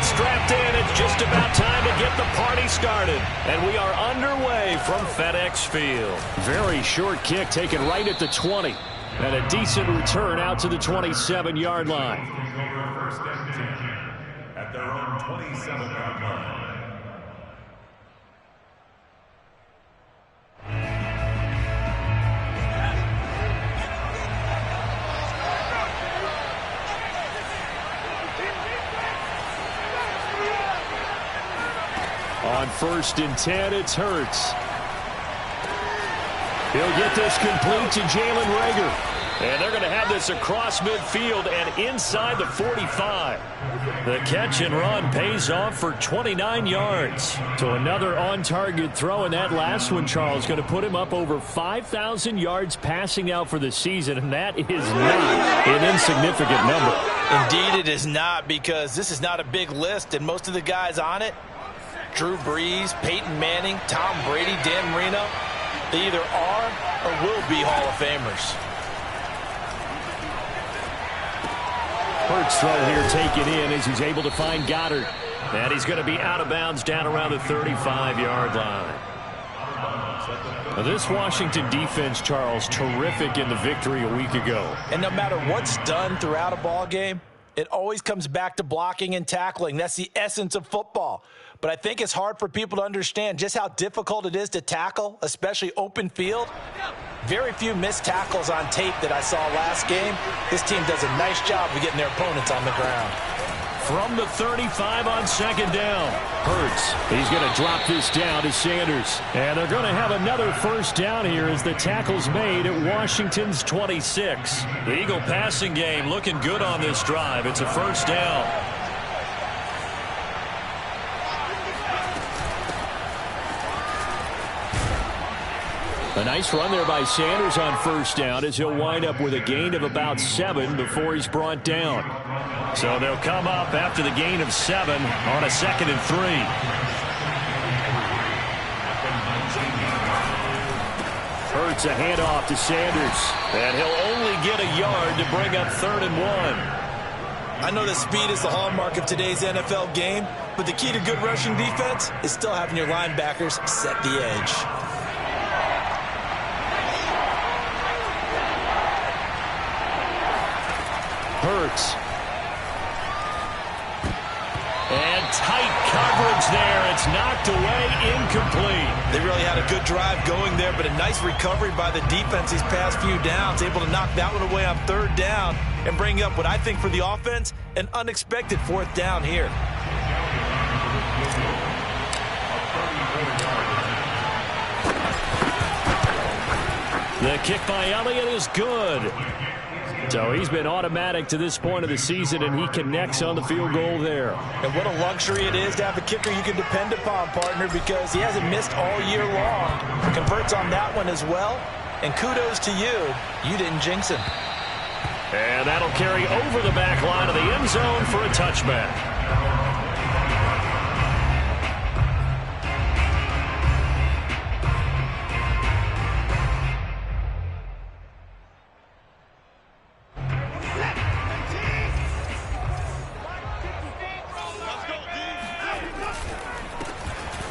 get strapped in. It's just about time to get the party started. And we are underway from FedEx Field. Very short kick taken right at the 20. And a decent return out to the 27-yard line. At their own 27-yard line. On 1st and 10, it's Hurts. He'll get this complete to Jalen Reagor. And they're going to have this across midfield and inside the 45. The catch and run pays off for 29 yards. So another on-target throw, and that last one, Charles, going to put him up over 5,000 yards passing out for the season, and that is not an insignificant number. Indeed it is not, because this is not a big list, and most of the guys on it, Drew Brees, Peyton Manning, Tom Brady, Dan Marino, they either are or will be Hall of Famers. Hurts throw here taken in as he's able to find Goddard. And he's going to be out of bounds down around the 35-yard line. Now this Washington defense, Charles, terrific in the victory a week ago. And no matter what's done throughout a ball game, it always comes back to blocking and tackling. That's the essence of football. But I think it's hard for people to understand just how difficult it is to tackle, especially open field. Very few missed tackles on tape that I saw last game. This team does a nice job of getting their opponents on the ground. From the 35 on 2nd down. Hurts. He's going to drop this down to Sanders. And they're going to have another 1st down here as the tackle's made at Washington's 26. The Eagle passing game looking good on this drive. It's a 1st down. A nice run there by Sanders on 1st down as he'll wind up with a gain of about 7 before he's brought down. So they'll come up after the gain of 7 on a 2nd and 3. Hurts a handoff to Sanders. And he'll only get a yard to bring up 3rd and 1. I know that speed is the hallmark of today's NFL game, but the key to good rushing defense is still having your linebackers set the edge. Hurts. And tight coverage there. It's knocked away, incomplete. They really had a good drive going there, but a nice recovery by the defense these past few downs. Able to knock that one away on 3rd down and bring up what I think for the offense, an unexpected 4th down here. The kick by Elliott is good. So he's been automatic to this point of the season, and he connects on the field goal there. And what a luxury it is to have a kicker you can depend upon, partner, because he hasn't missed all year long. Converts on that one as well. And kudos to you. You didn't jinx him. And that'll carry over the back line of the end zone for a touchback.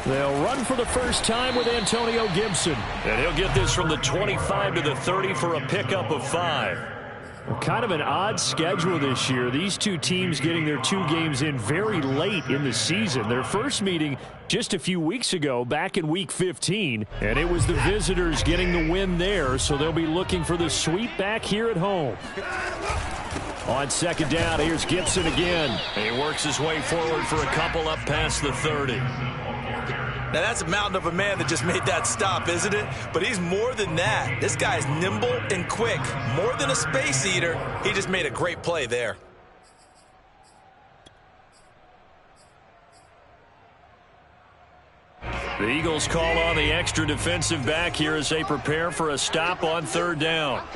They'll run for the 1st time with Antonio Gibson. And he'll get this from the 25 to the 30 for a pickup of 5. Well, kind of an odd schedule this year. These two teams getting their 2 games in very late in the season. Their first meeting just a few weeks ago, back in Week 15. And it was the visitors getting the win there, so they'll be looking for the sweep back here at home. On 2nd down, here's Gibson again. He works his way forward for a couple up past the 30. Now, that's a mountain of a man that just made that stop, isn't it? But he's more than that. This guy's nimble and quick. More than a space eater. He just made a great play there. The Eagles call on the extra defensive back here as they prepare for a stop on 3rd down.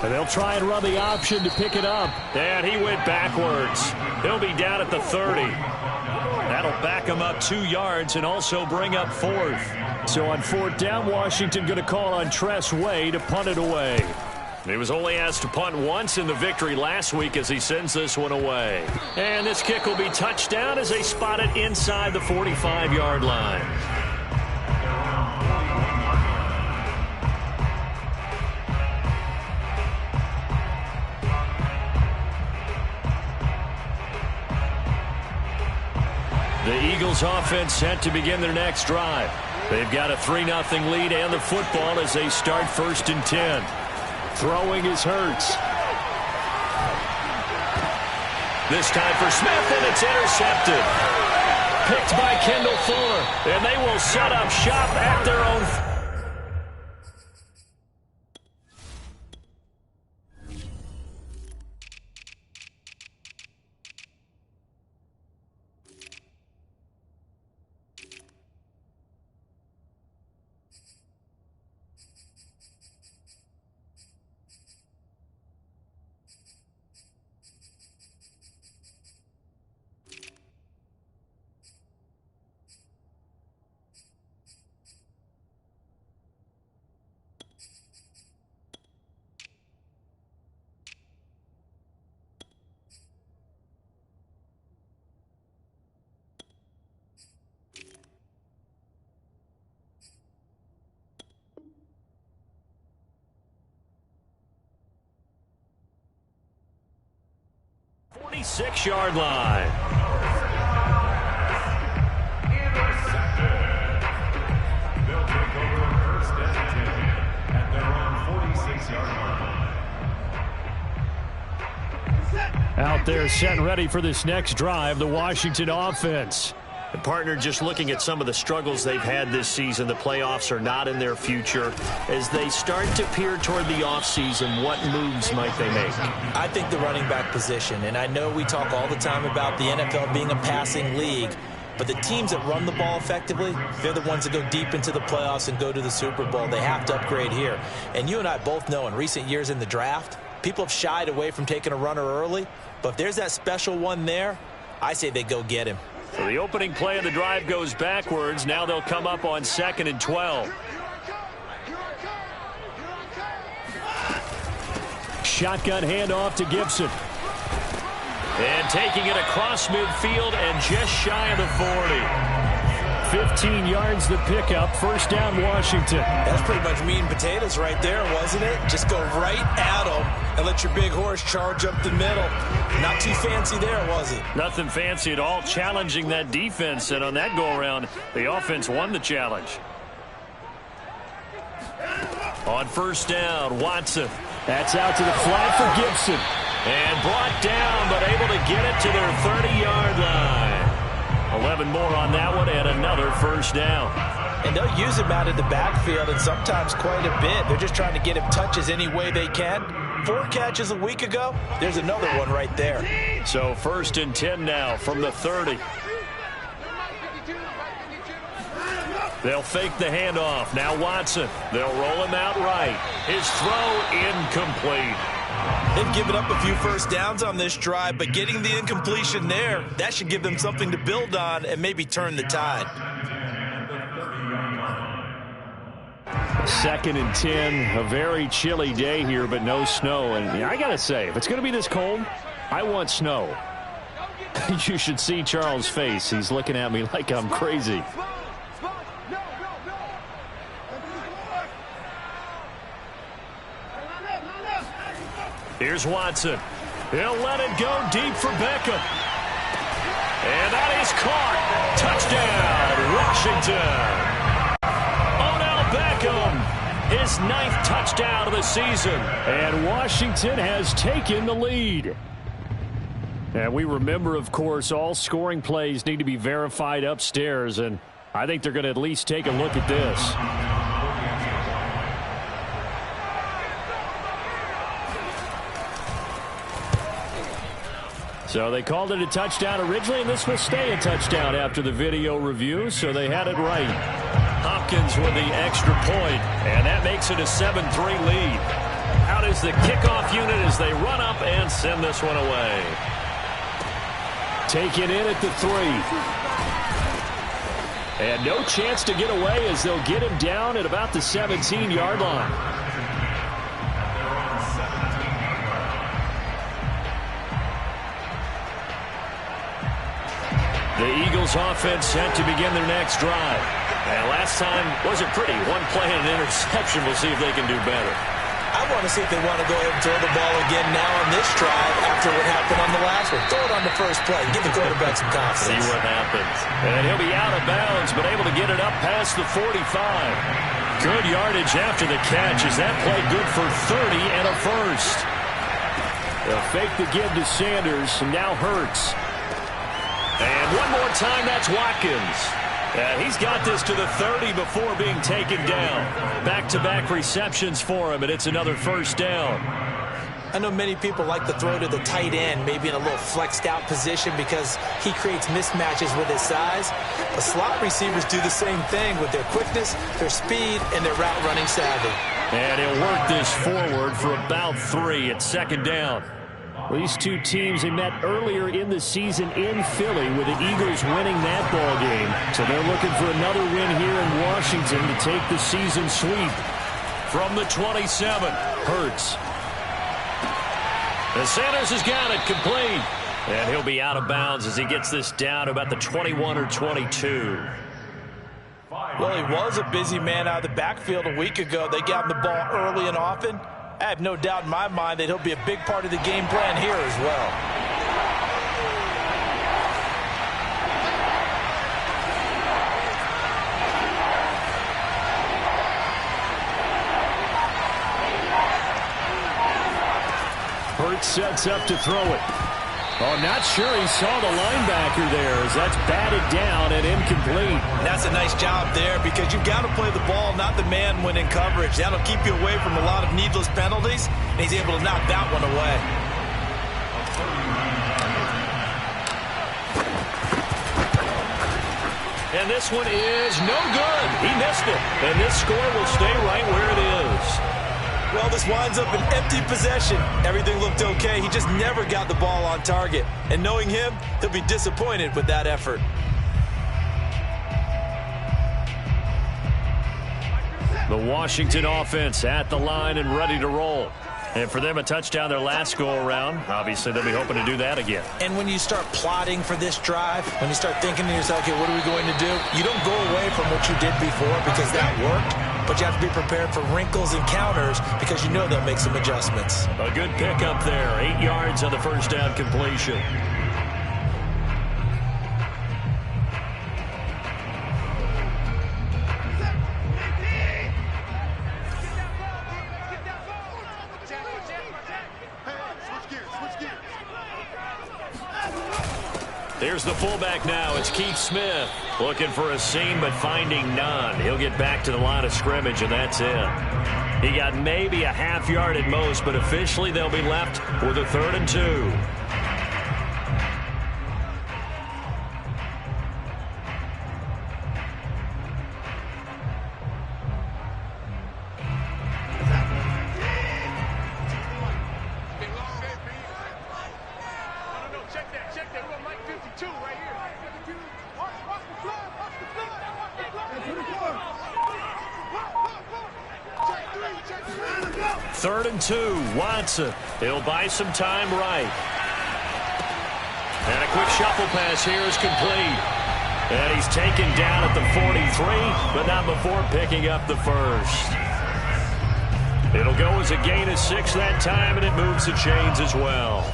And they'll try and run the option to pick it up. And he went backwards. He'll be down at the 30. That'll back him up 2 yards and also bring up 4th. So on 4th down, Washington going to call on Tress Way to punt it away. He was only asked to punt once in the victory last week as he sends this one away. And this kick will be touchdown as they spot it inside the 45-yard line. The Eagles offense set to begin their next drive. They've got a 3-0 lead and the football as they start 1st and 10. Throwing is Hurts. This time for Smith, and it's intercepted. Picked by Kendall Fuller, and they will set up shop at their own. Six-yard line. They'll take over 1st and 10 at their own 46-yard line. Out there set and ready for this next drive, the Washington offense. And partner, just looking at some of the struggles they've had this season, the playoffs are not in their future. As they start to peer toward the offseason, what moves might they make? I think the running back position, and I know we talk all the time about the NFL being a passing league, but the teams that run the ball effectively, they're the ones that go deep into the playoffs and go to the Super Bowl. They have to upgrade here. And you and I both know in recent years in the draft, people have shied away from taking a runner early, but if there's that special one there, I say they go get him. So the opening play of the drive goes backwards. Now they'll come up on 2nd and 12. Shotgun handoff to Gibson. And taking it across midfield and just shy of the 40. 15 yards the pickup. 1st down, Washington. That's pretty much meat and potatoes right there, wasn't it? Just go right at them and let your big horse charge up the middle. Not too fancy there, was it? Nothing fancy at all, challenging that defense. And on that go-around, the offense won the challenge. On 1st down, Watson. That's out to the flat for Gibson. And brought down, but able to get it to their 30-yard line. 11 more on that one, and another 1st down. And they'll use him out of the backfield, and sometimes quite a bit. They're just trying to get him touches any way they can. 4 catches a week ago. There's another one right there. So 1st and 10 now from the 30. They'll fake the handoff. Now Watson. They'll roll him out right. His throw incomplete. They've given up a few 1st downs on this drive, but getting the incompletion there, that should give them something to build on and maybe turn the tide. 2nd and 10, a very chilly day here, but no snow. And I got to say, if it's going to be this cold, I want snow. You should see Charles' face. He's looking at me like I'm crazy. Here's Watson. He'll let it go deep for Beckham. And that is caught. Touchdown, Washington. Odell Beckham, his 9th touchdown of the season. And Washington has taken the lead. And we remember, of course, all scoring plays need to be verified upstairs. And I think they're going to at least take a look at this. So they called it a touchdown originally, and this will stay a touchdown after the video review, so they had it right. Hopkins with the extra point, and that makes it a 7-3 lead. Out is the kickoff unit as they run up and send this one away. Taken in at the 3. And no chance to get away as they'll get him down at about the 17-yard line. Eagles offense set to begin their next drive. And last time wasn't pretty. One play and an interception. We'll see if they can do better. I want to see if they want to go ahead and throw the ball again now on this drive after what happened on the last one. Throw it on the first play. Give the quarterback some confidence. See what happens. And he'll be out of bounds, but able to get it up past the 45. Good yardage after the catch. Is that play good for 30 and a first? A fake to give to Sanders, and now Hurts. And one more time, that's Watkins. He's got this to the 30 before being taken down. Back-to-back receptions for him, and it's another first down. I know many people like to throw to the tight end, maybe in a little flexed out position because he creates mismatches with his size. But slot receivers do the same thing with their quickness, their speed, and their route running savvy. And he'll work this forward for about 3 at second down. These two teams, they met earlier in the season in Philly with the Eagles winning that ball game. So they're looking for another win here in Washington to take the season sweep. From the 27, Hurts. And Sanders has got it complete. And he'll be out of bounds as he gets this down to about the 21 or 22. Well, he was a busy man out of the backfield a week ago. They got him the ball early and often. I have no doubt in my mind that he'll be a big part of the game plan here as well. Hurts sets up to throw it. Oh, not sure he saw the linebacker there as that's batted down and incomplete. That's a nice job there because you've got to play the ball, not the man when in coverage. That'll keep you away from a lot of needless penalties, and he's able to knock that one away. And this one is no good. He missed it. And this score will stay right where it is. Well, this winds up an empty possession. Everything looked okay. He just never got the ball on target. And knowing him, he'll be disappointed with that effort. The Washington offense at the line and ready to roll. And for them, a touchdown their last go-around. Obviously, they'll be hoping to do that again. And when you start plotting for this drive, when you start thinking to yourself, okay, what are we going to do? You don't go away from what you did before because that worked. But you have to be prepared for wrinkles and counters because you know they'll make some adjustments. A good pickup there. 8 yards on the first down completion. Here's the fullback now. It's Keith Smith. Looking for a seam, but finding none. He'll get back to the line of scrimmage, and that's it. He got maybe a half yard at most, but officially they'll be left with a 3rd and 2. Third and 2, Watson. He'll buy some time right. And a quick shuffle pass here is complete. And he's taken down at the 43, but not before picking up the first. It'll go as a gain of 6 that time, and it moves the chains as well.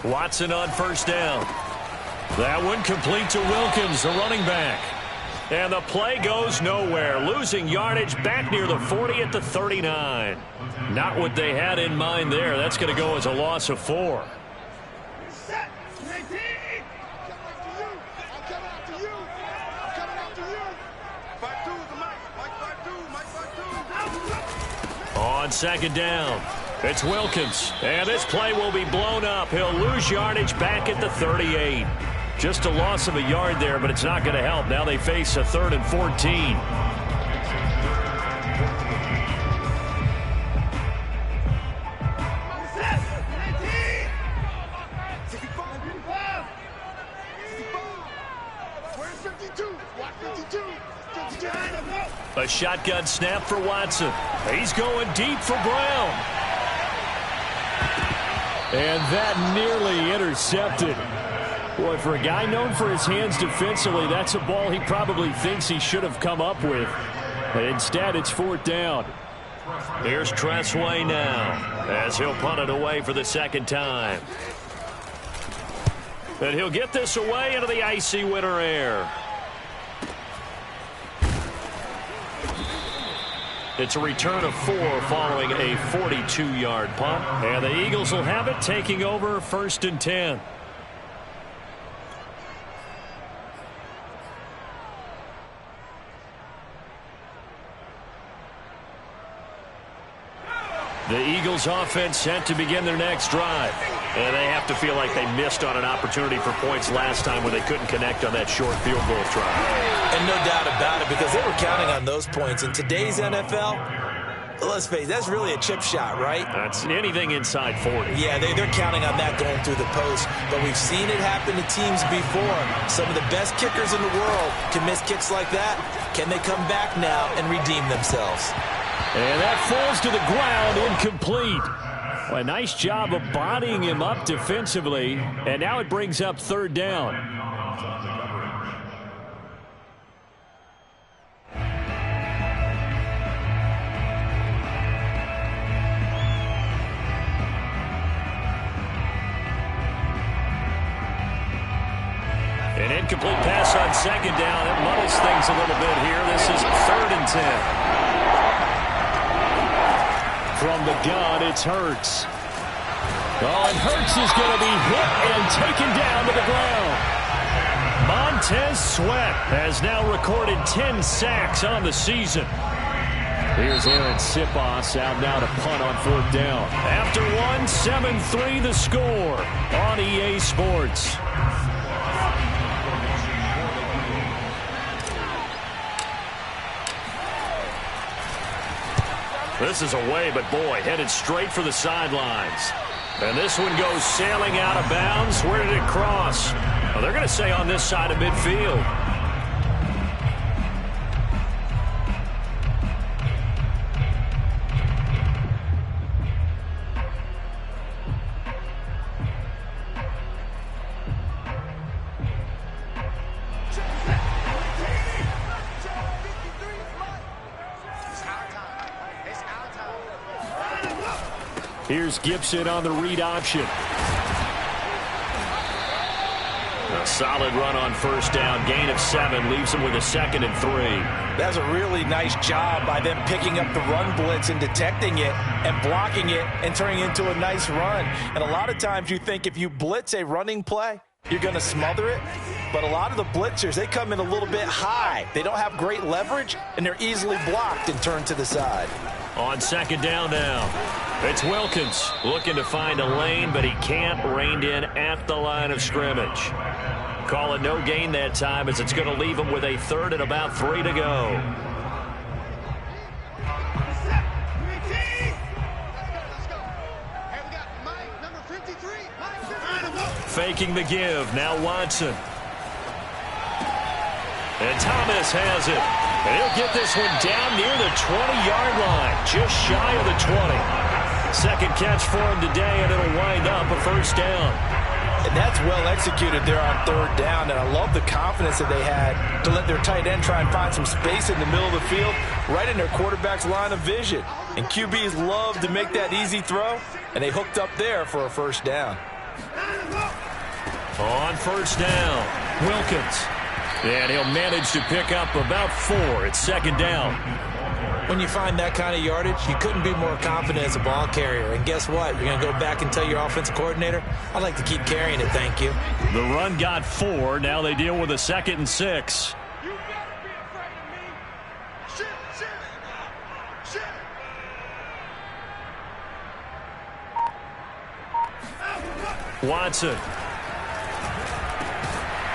Watson on first down. That one complete to Wilkins, the running back. And the play goes nowhere. Losing yardage back near the 40 at the 39. Not what they had in mind there. That's going to go as a loss of 4. On second down, it's Wilkins. And this play will be blown up. He'll lose yardage back at the 38. Just a loss of a yard there, but it's not going to help. Now they face a 3rd and 14. A shotgun snap for Watson. He's going deep for Brown. And that nearly intercepted. Boy, for a guy known for his hands defensively, that's a ball he probably thinks he should have come up with. But instead, it's 4th down. Here's Tressway now as he'll punt it away for the 2nd time. And he'll get this away into the icy winter air. It's a return of 4 following a 42-yard punt. And the Eagles will have it, taking over 1st and 10. The Eagles offense set to begin their next drive. And they have to feel like they missed on an opportunity for points last time when they couldn't connect on that short field goal try. And no doubt about it, because they were counting on those points. In today's NFL, let's face it, that's really a chip shot, right? That's anything inside 40. Yeah, they're counting on that going through the post. But we've seen it happen to teams before. Some of the best kickers in the world can miss kicks like that. Can they come back now and redeem themselves? And that falls to the ground, incomplete. Well, a nice job of bodying him up defensively. And now it brings up 3rd down. An incomplete pass on 2nd down. It muddles things a little bit here. This is 3rd and 10. From the gun, it's Hurts. Oh, and Hurts is going to be hit and taken down to the ground. Montez Sweat has now recorded 10 sacks on the season. Here's Aaron Sipos out now to punt on 4th down. After one, 7-3 the score on EA Sports. This is away, but boy, headed straight for the sidelines. And this one goes sailing out of bounds. Where did it cross? Well, they're going to say on this side of midfield. Here's Gibson on the read option. A solid run on 1st down. Gain of 7 leaves them with a 2nd and 3. That's a really nice job by them picking up the run blitz and detecting it and blocking it and turning it into a nice run. And a lot of times you think if you blitz a running play, you're going to smother it. But a lot of the blitzers, they come in a little bit high. They don't have great leverage, and they're easily blocked and turned to the side. On 2nd down now, it's Wilkins looking to find a lane, but he can't. Reined in at the line of scrimmage. Call it no gain that time, as it's going to leave him with a 3rd and about 3 to go. Faking the give. Now Watson. And Thomas has it. And he'll get this one down near the 20-yard line, just shy of the 20. 2nd catch for him today, and it'll wind up a 1st down. And that's well executed there on 3rd down, and I love the confidence that they had to let their tight end try and find some space in the middle of the field, right in their quarterback's line of vision. And QBs love to make that easy throw, and they hooked up there for a 1st down. On 1st down, Wilkins. And he'll manage to pick up about 4. It's 2nd down. When you find that kind of yardage, you couldn't be more confident as a ball carrier. And guess what? You're going to go back and tell your offensive coordinator, I'd like to keep carrying it, thank you. The run got 4. Now they deal with a 2nd and 6. You better be afraid of me. Shit. Watson.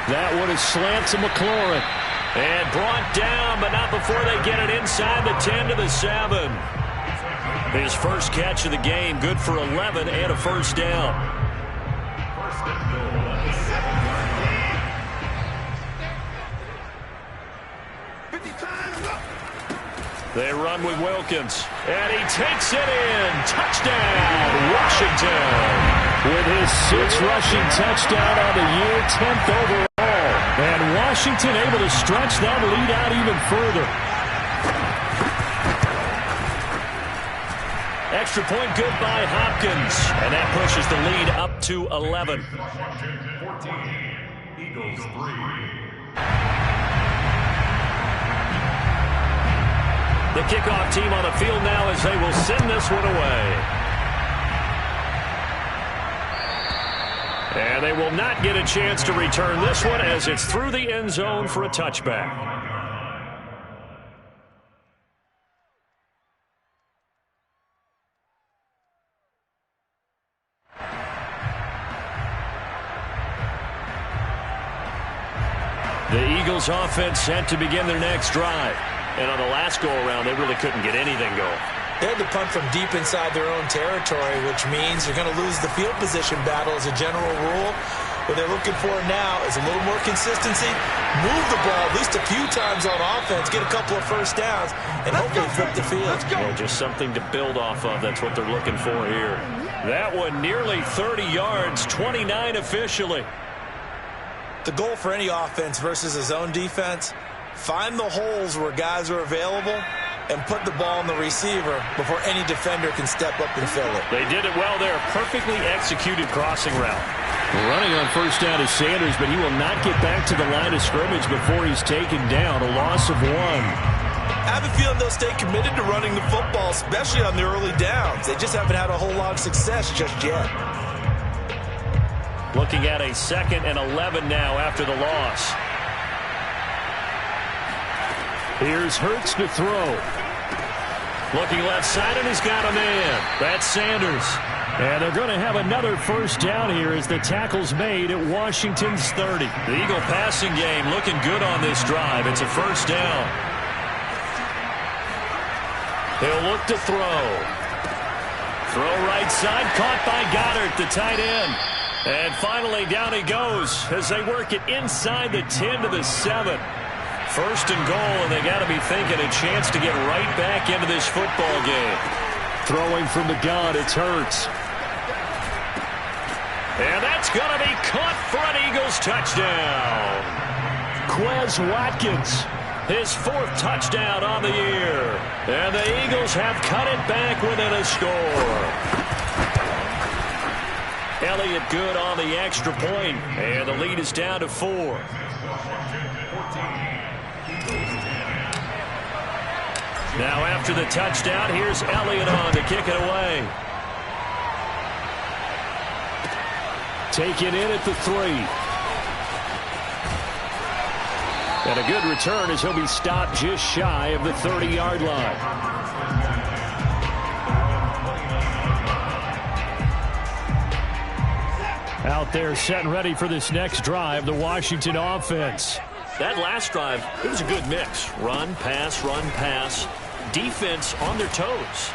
That one is slant to McLaurin. And brought down, but not before they get it inside the 10 to the 7. His first catch of the game, good for 11 and a first down. They run with Wilkins, and he takes it in. Touchdown, Washington. With his 6th rushing touchdown on the year, 10th overall. And Washington able to stretch that lead out even further. Extra point good by Hopkins, and that pushes the lead up to 11. Washington 14, Eagles 3. The kickoff team on the field now as they will send this one away. And they will not get a chance to return this one as it's through the end zone for a touchback. The Eagles offense set to begin their next drive. And on the last go-around, they really couldn't get anything going. They had to punt from deep inside their own territory, which means they're going to lose the field position battle as a general rule. What they're looking for now is a little more consistency, move the ball at least a few times on offense, get a couple of first downs, and hopefully flip the field. Yeah, just something to build off of. That's what they're looking for here. That one nearly 30 yards, 29 officially. The goal for any offense versus a zone defense, find the holes where guys are available and put the ball in the receiver before any defender can step up and fill it. They did it well there. Perfectly executed crossing route. Running on first down is Sanders, but he will not get back to the line of scrimmage before he's taken down. A loss of 1. I have a feeling they'll stay committed to running the football, especially on the early downs. They just haven't had a whole lot of success just yet. Looking at a 2nd and 11 now after the loss. Here's Hurts to throw. Looking left side, and he's got a man. That's Sanders. And they're going to have another first down here as the tackle's made at Washington's 30. The Eagle passing game looking good on this drive. It's a first down. He'll look to throw. Throw right side, caught by Goddard, the tight end. And finally down he goes as they work it inside the 10 to the 7. First and goal, and they got to be thinking a chance to get right back into this football game. Throwing from the gun, it's Hurts. And that's going to be caught for an Eagles touchdown. Quez Watkins. His 4th touchdown on the year. And the Eagles have cut it back within a score. Elliott good on the extra point, and the lead is down to 4. Now after the touchdown, here's Elliott on to kick it away. Taken in at the 3. And a good return as he'll be stopped just shy of the 30-yard line. Out there set and ready for this next drive, the Washington offense. That last drive, it was a good mix. Run, pass, defense on their toes.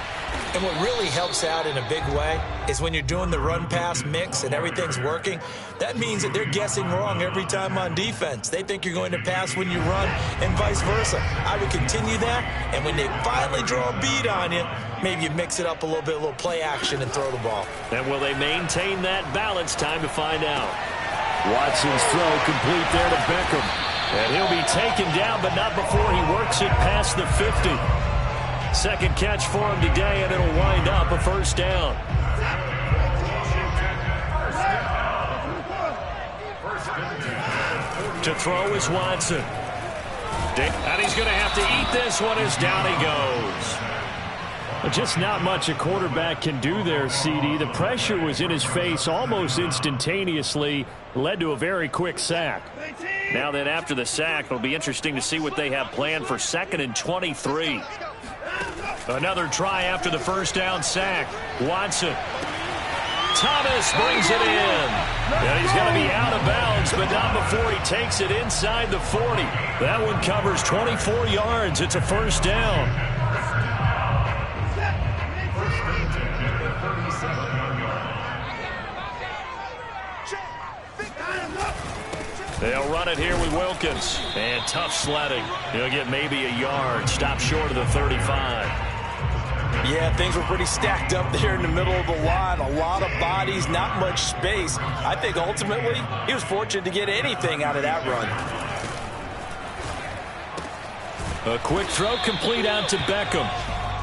And what really helps out in a big way is when you're doing the run-pass mix and everything's working, that means that they're guessing wrong every time on defense. They think you're going to pass when you run and vice versa. I would continue that, and when they finally draw a beat on you, maybe you mix it up a little play action and throw the ball. And will they maintain that balance? Time to find out. Watson's throw complete there to Beckham. And he'll be taken down, but not before he works it past the 50. Second catch for him today, and it'll wind up a first down. To throw is Watson. And he's going to have to eat this one as down he goes. Just not much a quarterback can do there, CD. The pressure was in his face almost instantaneously, led to a very quick sack. Now then, after the sack, it'll be interesting to see what they have planned for 2nd and 23. Another try after the first down sack. Watson Thomas brings it in. And he's going to be out of bounds, but not before he takes it inside the 40. That one covers 24 yards. It's a first down. They'll run it here with Wilkins. And tough sledding. He'll get maybe a yard. Stop short of the 35. Yeah, things were pretty stacked up there in the middle of the line. A lot of bodies, not much space. I think ultimately he was fortunate to get anything out of that run. A quick throw complete out to Beckham.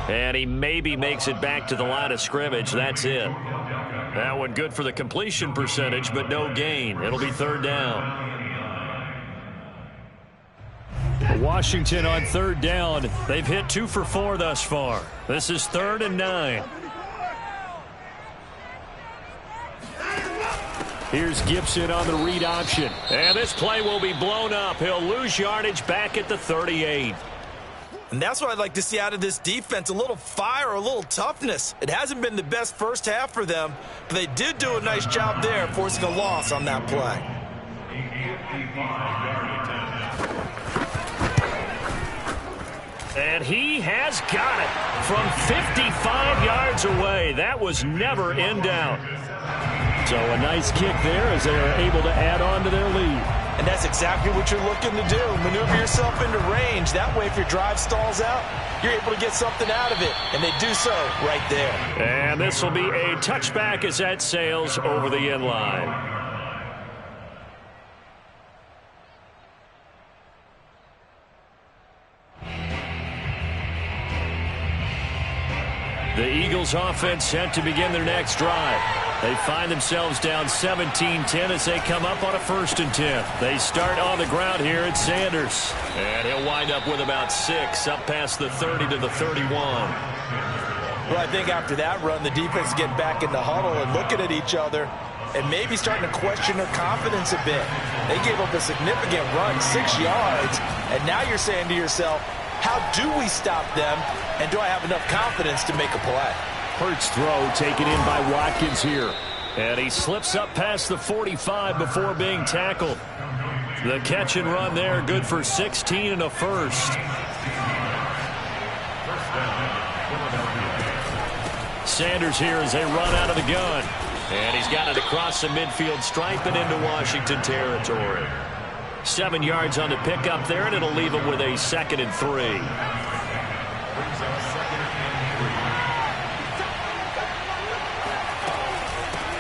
And he maybe makes it back to the line of scrimmage. That's it. That one good for the completion percentage, but no gain. It'll be third down. Washington on third down. They've hit 2 for 4 thus far. This is 3rd and 9. Here's Gibson on the read option. And this play will be blown up. He'll lose yardage back at the 38. And that's what I'd like to see out of this defense, a little fire, a little toughness. It hasn't been the best first half for them, but they did do a nice job there forcing a loss on that play. And he has got it from 55 yards away. That was never in doubt. So a nice kick there as they are able to add on to their lead. And that's exactly what you're looking to do. Maneuver yourself into range. That way, if your drive stalls out, you're able to get something out of it. And they do so right there. And this will be a touchback as that sails over the end line. The Eagles offense set to begin their next drive. They find themselves down 17-10 as they come up on a 1st and 10. They start on the ground here at Sanders. And he'll wind up with about 6 up past the 30 to the 31. Well, I think after that run, the defense getting back in the huddle and looking at each other and maybe starting to question their confidence a bit. They gave up a significant run, 6 yards, and now you're saying to yourself, how do we stop them, and do I have enough confidence to make a play? Hurts throw taken in by Watkins here. And he slips up past the 45 before being tackled. The catch and run there, good for 16 and a first. Sanders here as they run out of the gun. And he's got it across the midfield stripe and into Washington territory. 7 yards on the pickup there, and it'll leave him with a 2nd and 3.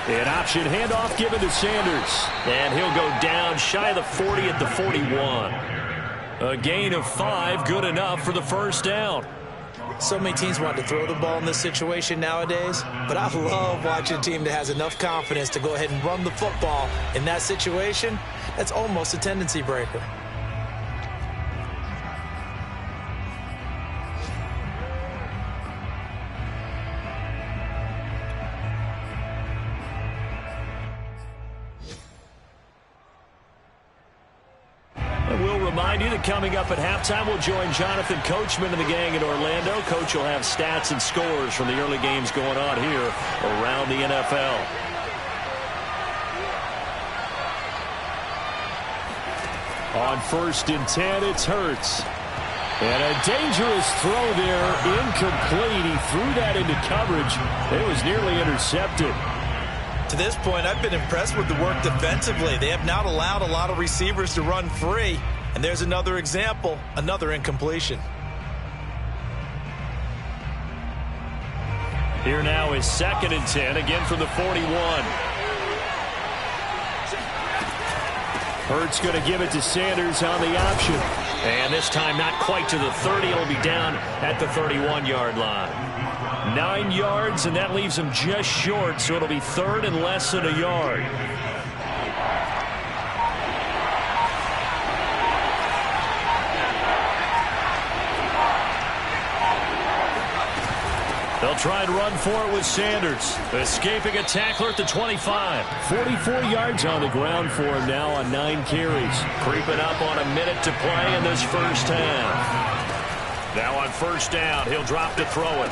An option handoff given to Sanders. And he'll go down shy of the 40 at the 41. A gain of 5, good enough for the first down. So many teams want to throw the ball in this situation nowadays, but I love watching a team that has enough confidence to go ahead and run the football in that situation. That's almost a tendency breaker. We'll remind you that coming up at halftime, we'll join Jonathan Coachman and the gang in Orlando. Coach will have stats and scores from the early games going on here around the NFL. On 1st and 10, it's Hurts. And a dangerous throw there, incomplete. He threw that into coverage. It was nearly intercepted. To this point, I've been impressed with the work defensively. They have not allowed a lot of receivers to run free. And there's another example, another incompletion. Here now is 2nd and 10, again from the 41. Hurts going to give it to Sanders on the option. And this time not quite to the 30. It'll be down at the 31-yard line. 9 yards, and that leaves him just short, so it'll be 3rd and less than a yard. They'll try and run for it with Sanders. Escaping a tackler at the 25. 44 yards on the ground for him now on 9 carries. Creeping up on a minute to play in this first half. Now on 1st down, he'll drop to throw it.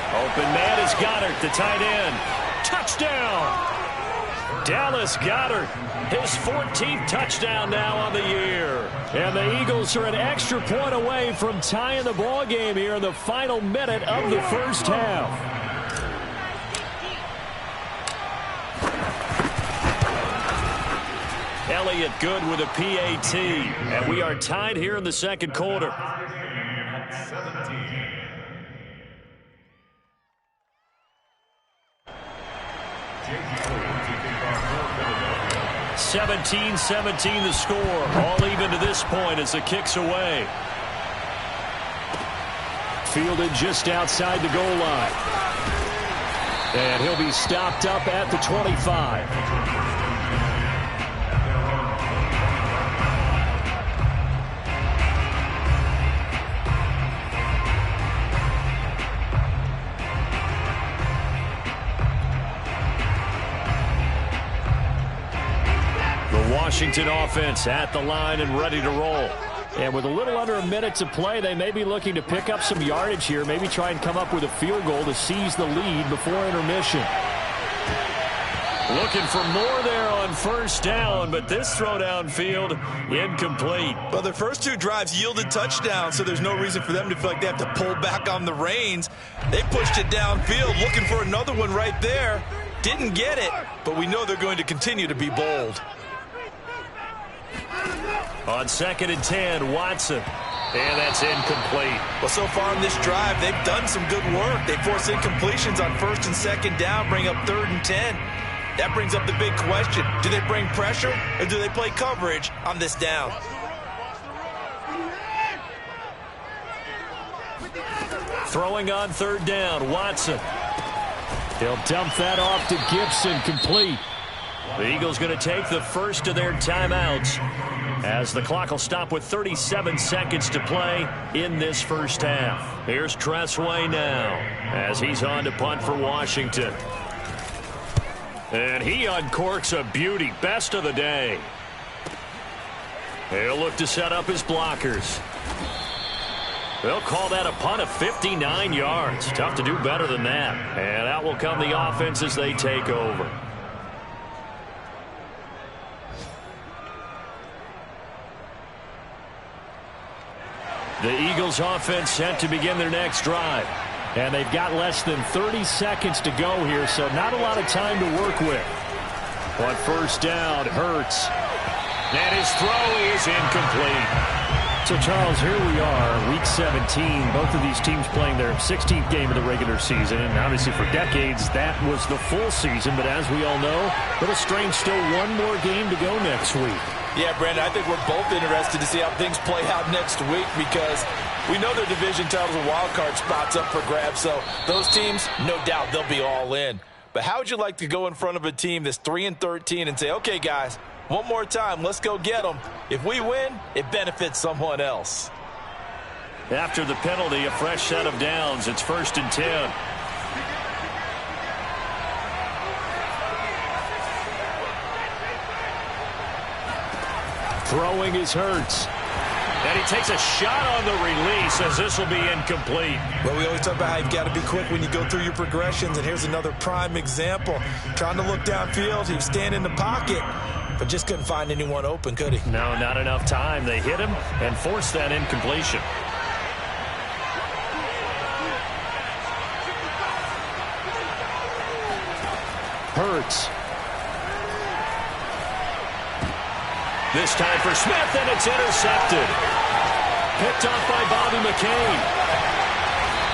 Open man is Goddard, the tight end. Touchdown! Dallas Goedert, his 14th touchdown now on the year. And the Eagles are an extra point away from tying the ball game here in the final minute of the first half. Elliott good with a PAT. And we are tied here in the second quarter. 17-17 the score. All even to this point as the kick's away. Fielded just outside the goal line. And he'll be stopped up at the 25. Washington offense at the line and ready to roll. And with a little under a minute to play, they may be looking to pick up some yardage here, maybe try and come up with a field goal to seize the lead before intermission. Looking for more there on first down, but this throw downfield incomplete. Well, their first two drives yielded touchdowns, so there's no reason for them to feel like they have to pull back on the reins. They pushed it downfield, looking for another one right there. Didn't get it, but we know they're going to continue to be bold. On 2nd and 10, Watson. And that's incomplete. Well, so far in this drive, they've done some good work. They force incompletions on 1st and 2nd down, bring up 3rd and 10. That brings up the big question. Do they bring pressure or do they play coverage on this down? Throwing on 3rd down, Watson. He'll dump that off to Gibson, complete. The Eagles going to take the first of their timeouts as the clock will stop with 37 seconds to play in this first half. Here's Tressway now as he's on to punt for Washington. And he uncorks a beauty. Best of the day. He'll look to set up his blockers. They'll call that a punt of 59 yards. Tough to do better than that. And out will come the offense as they take over. The Eagles offense set to begin their next drive. And they've got less than 30 seconds to go here, so not a lot of time to work with. On first down, Hurts. And his throw is incomplete. So, Charles, here we are, Week 17. Both of these teams playing their 16th game of the regular season. And obviously for decades, that was the full season. But as we all know, little strange, still one more game to go next week. Yeah, Brandon, I think we're both interested to see how things play out next week because we know their division titles and wild card spots up for grabs. So those teams, no doubt, they'll be all in. But how would you like to go in front of a team that's 3-13 and say, okay, guys, one more time, let's go get them. If we win, it benefits someone else. After the penalty, a fresh set of downs. It's 1st and 10. Throwing is Hurts. And he takes a shot on the release as this will be incomplete. Well, we always talk about how you've got to be quick when you go through your progressions, and here's another prime example. Trying to look downfield, he was standing in the pocket, but just couldn't find anyone open, could he? No, not enough time. They hit him and forced that incompletion. Hurts. This time for Smith, and it's intercepted. Picked off by Bobby McCain.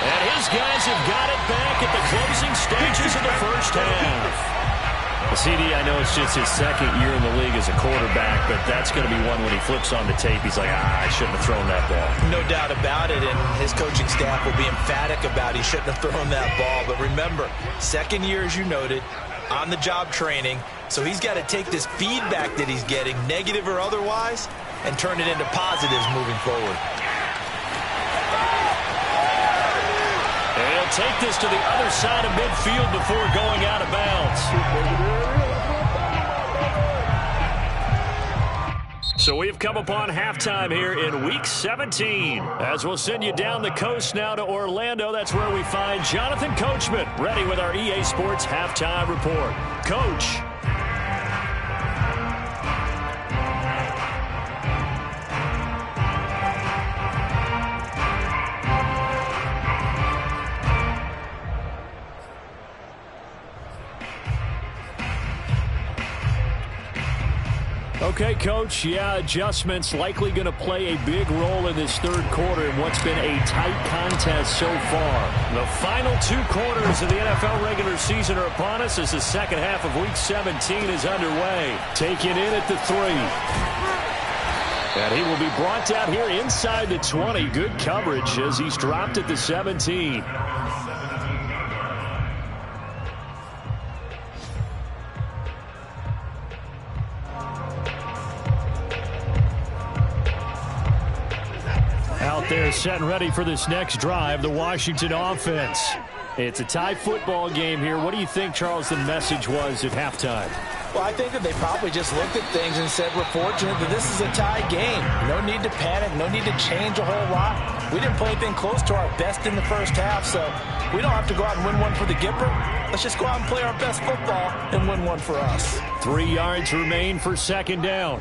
And his guys have got it back at the closing stages of the first half. CD, I know it's just his second year in the league as a quarterback, but that's going to be one when he flips on the tape. He's like, I shouldn't have thrown that ball. No doubt about it, and his coaching staff will be emphatic about he shouldn't have thrown that ball. But remember, second year, as you noted, on-the-job training, so he's got to take this feedback that he's getting, negative or otherwise, and turn it into positives moving forward. And he'll take this to the other side of midfield before going out of bounds. So we've come upon halftime here in Week 17. As we'll send you down the coast now to Orlando, that's where we find Jonathan Coachman, ready with our EA Sports Halftime Report. Coach. Okay, Coach, yeah, adjustments likely going to play a big role in this third quarter in what's been a tight contest so far. The final 2 quarters of the NFL regular season are upon us as the second half of Week 17 is underway. Taken in at the 3. And he will be brought down here inside the 20. Good coverage as he's dropped at the 17. Out there set and ready for this next drive, the Washington offense. It's a tie football game here. What do you think, Charles, the message was at halftime? Well, I think that they probably just looked at things and said, we're fortunate that this is a tie game. No need to panic. No need to change a whole lot. We didn't play anything close to our best in the first half, so we don't have to go out and win one for the Gipper. Let's just go out and play our best football and win one for us. 3 yards remain for second down.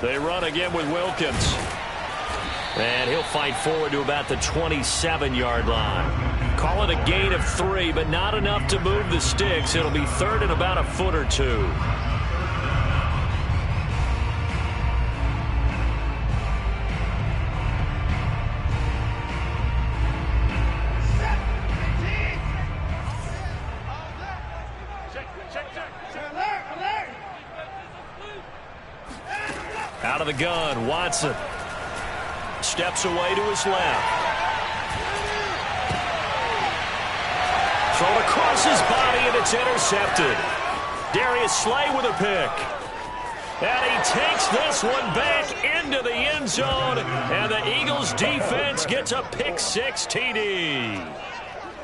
They run again with Wilkins. And he'll fight forward to about the 27-yard line. Call it a gain of 3, but not enough to move the sticks. It'll be third and about a foot or 2. Out of the gun, Watson steps away to his left. Thrown across his body, and it's intercepted. Darius Slay with a pick. And he takes this one back into the end zone, and the Eagles defense gets a pick-6 TD.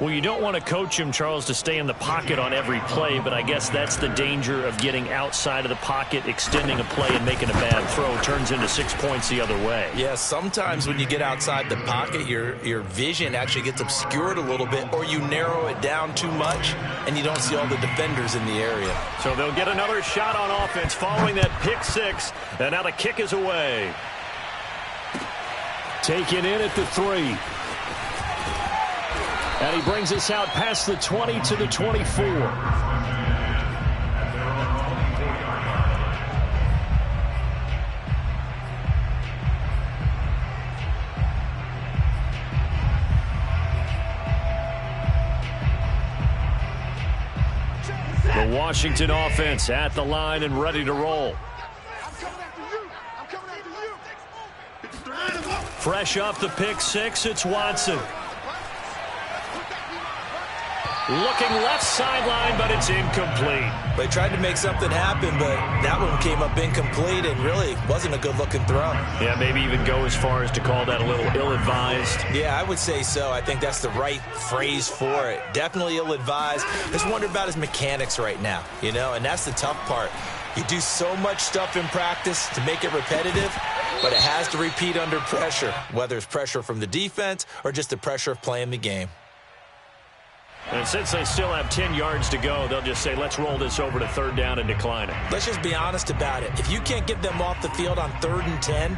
Well, you don't want to coach him, Charles, to stay in the pocket on every play, but I guess that's the danger of getting outside of the pocket, extending a play, and making a bad throw. Turns into 6 points the other way. Yeah, sometimes when you get outside the pocket, your vision actually gets obscured a little bit, or you narrow it down too much, and you don't see all the defenders in the area. So they'll get another shot on offense following that pick-6, and now the kick is away. Taken in at the 3. And he brings us out past the 20 to the 24. The Washington offense at the line and ready to roll. Fresh off the pick-6, it's Watson. Looking left sideline, but it's incomplete. They tried to make something happen, but that one came up incomplete and really wasn't a good-looking throw. Yeah, maybe even go as far as to call that a little ill-advised. Yeah, I would say so. I think that's the right phrase for it. Definitely ill-advised. Just wonder about his mechanics right now, you know, and that's the tough part. You do so much stuff in practice to make it repetitive, but it has to repeat under pressure, whether it's pressure from the defense or just the pressure of playing the game. And since they still have 10 yards to go, they'll just say, let's roll this over to third down and decline it. Let's just be honest about it. If you can't get them off the field on 3rd and 10,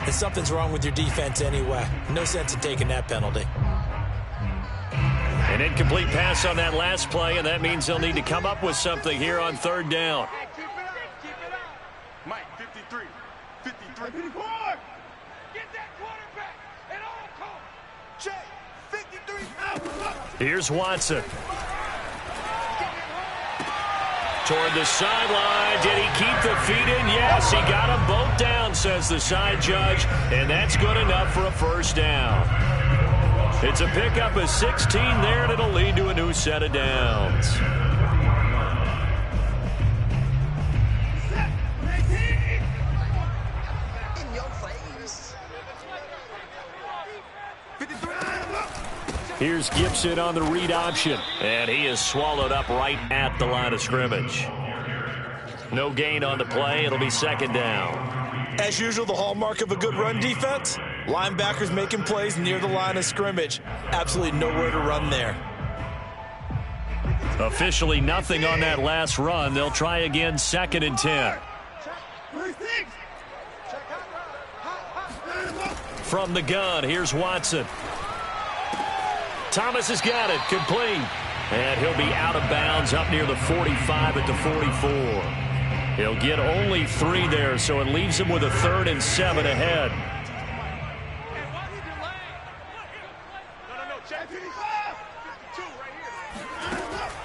then something's wrong with your defense anyway. No sense in taking that penalty. An incomplete pass on that last play, and that means they'll need to come up with something here on 3rd down. Keep it up. Mike, 53. 53. Get that quarterback at all costs. Jay, 53. Out. Here's Watson. Toward the sideline. Did he keep the feet in? Yes, he got them both down, says the side judge, and that's good enough for a first down. It's a pickup of 16 there, and it'll lead to a new set of downs. In your face. 53. Here's Gibson on the read option. And he is swallowed up right at the line of scrimmage. No gain on the play. It'll be second down. As usual, the hallmark of a good run defense, linebackers making plays near the line of scrimmage. Absolutely nowhere to run there. Officially nothing on that last run. They'll try again, 2nd and 10. From the gun, here's Watson. Thomas has got it, complete. And he'll be out of bounds up near the 45 at the 44. He'll get only 3 there, so it leaves him with a 3rd and 7 ahead.